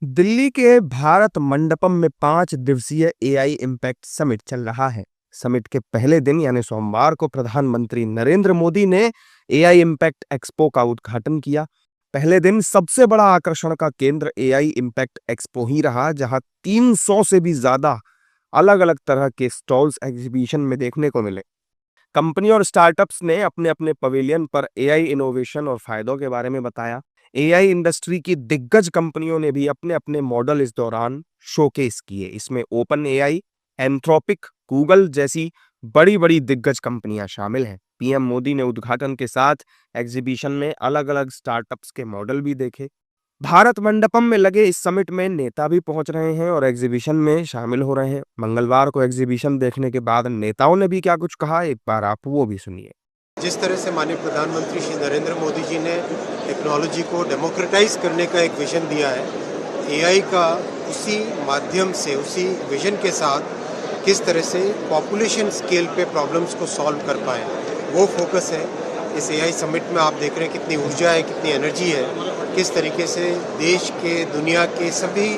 दिल्ली के भारत मंडपम में 5 दिवसीय एआई इम्पैक्ट समिट चल रहा है। समिट के पहले दिन यानी सोमवार को प्रधानमंत्री नरेंद्र मोदी ने एआई इम्पैक्ट एक्सपो का उद्घाटन किया। पहले दिन सबसे बड़ा आकर्षण का केंद्र एआई इम्पैक्ट एक्सपो ही रहा, जहां 300 से भी ज्यादा अलग अलग तरह के स्टॉल्स एग्जीबिशन में देखने को मिले। कंपनी और स्टार्टअप्स ने अपने अपने पवेलियन पर एआई इनोवेशन और फायदों के बारे में बताया। एआई इंडस्ट्री की दिग्गज कंपनियों ने भी अपने अपने मॉडल इस दौरान शोकेस किए। इसमें ओपन एआई, एंथ्रोपिक, गूगल जैसी बड़ी बड़ी दिग्गज कंपनियां शामिल हैं। पीएम मोदी ने उद्घाटन के साथ एग्जीबिशन में अलग अलग स्टार्टअप्स के मॉडल भी देखे। भारत मंडपम में लगे इस समिट में नेता भी पहुंच रहे हैं और एग्जीबिशन में शामिल हो रहे हैं। मंगलवार को एग्जीबिशन देखने के बाद नेताओं ने भी क्या कुछ कहा, एक बार आप वो भी सुनिए। जिस तरह से माननीय प्रधानमंत्री श्री नरेंद्र मोदी जी ने टेक्नोलॉजी को डेमोक्रेटाइज करने का एक विजन दिया है, एआई का उसी माध्यम से, उसी विजन के साथ किस तरह से पॉपुलेशन स्केल पे प्रॉब्लम्स को सॉल्व कर पाए, वो फोकस है इस एआई समिट में। आप देख रहे हैं कितनी ऊर्जा है, कितनी एनर्जी है, किस तरीके से देश के, दुनिया के सभी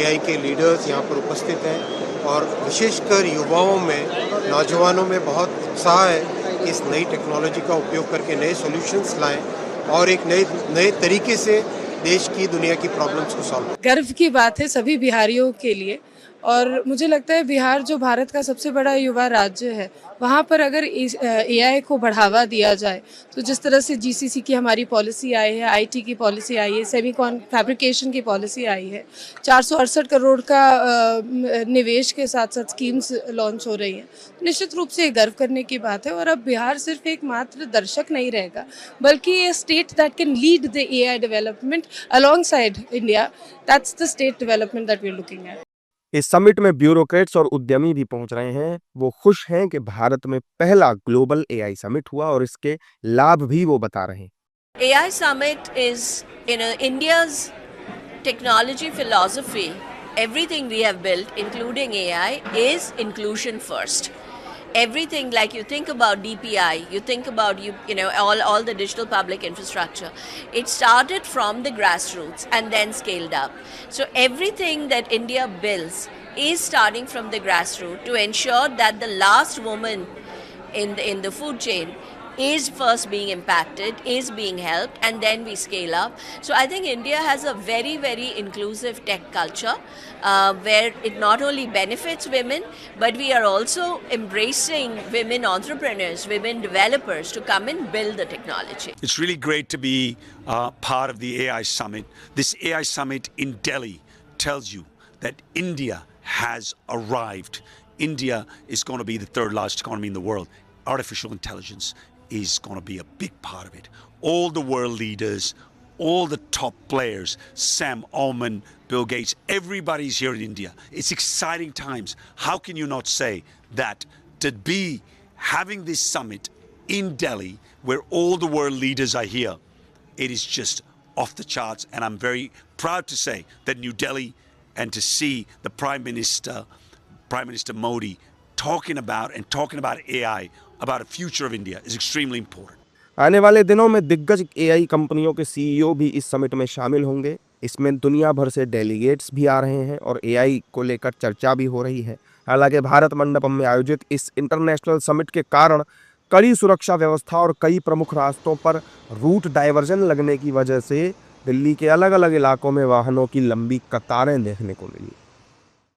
एआई के लीडर्स यहाँ पर उपस्थित हैं और विशेषकर युवाओं में, नौजवानों में बहुत उत्साह है इस नई टेक्नोलॉजी का उपयोग करके नए सॉल्यूशंस लाएं और एक नए तरीके से देश की, दुनिया की प्रॉब्लम्स को सॉल्व। गर्व की बात है सभी बिहारियों के लिए, और मुझे लगता है बिहार जो भारत का सबसे बड़ा युवा राज्य है, वहाँ पर अगर एआई को बढ़ावा दिया जाए तो जिस तरह से जीसीसी की हमारी पॉलिसी आई है, आईटी की पॉलिसी आई है, सेमीकॉन फैब्रिकेशन की पॉलिसी आई है, 468 करोड़ का निवेश के साथ साथ स्कीम्स लॉन्च हो रही हैं, निश्चित रूप से गर्व करने की बात है। और अब बिहार सिर्फ एक मात्र दर्शक नहीं रहेगा, बल्कि ये state that can lead the AI development alongside India. That's the state development that we are looking at. इस समिट में ब्यूरोक्रेट्स और उद्यमी भी पहुंच रहे हैं। वो खुश हैं कि भारत में पहला ग्लोबल एआई समिट हुआ और इसके लाभ भी वो बता रहे हैं। AI Summit is, India's technology philosophy. Everything we have built, including AI, is inclusion first. Everything, like you think about DPI, you think about all the digital public infrastructure. It started from the grassroots and then scaled up. So everything that India builds is starting from the grassroots to ensure that the last woman in the food chain is first being impacted, is being helped, and then we scale up. So I think India has a very, very inclusive tech culture where it not only benefits women, but we are also embracing women entrepreneurs, women developers to come and build the technology. It's really great to be part of the AI Summit. This AI Summit in Delhi tells you that India has arrived. India is going to be the third largest economy in the world. Artificial intelligence is going to be a big part of it. All the world leaders, all the top players, Sam Altman, Bill Gates, everybody's here in India. It's exciting times. How can you not say that to be having this summit in Delhi where all the world leaders are here, it is just off the charts, and I'm very proud to say that New Delhi, and to see the Prime Minister Modi talking about AI, about a future of India is extremely important. आने वाले दिनों में दिग्गज AI कंपनियों के CEO भी इस summit में शामिल होंगे। इसमें दुनिया भर से डेलीगेट्स भी आ रहे हैं और एआई को लेकर चर्चा भी हो रही है। हालांकि भारत मंडपम में आयोजित इस इंटरनेशनल समिट के कारण कड़ी सुरक्षा व्यवस्था और कई प्रमुख रास्तों पर रूट डाइवर्जन लगने की वजह से दिल्ली के अलग अलग इलाकों में वाहनों की लंबी कतारें देखने को मिली।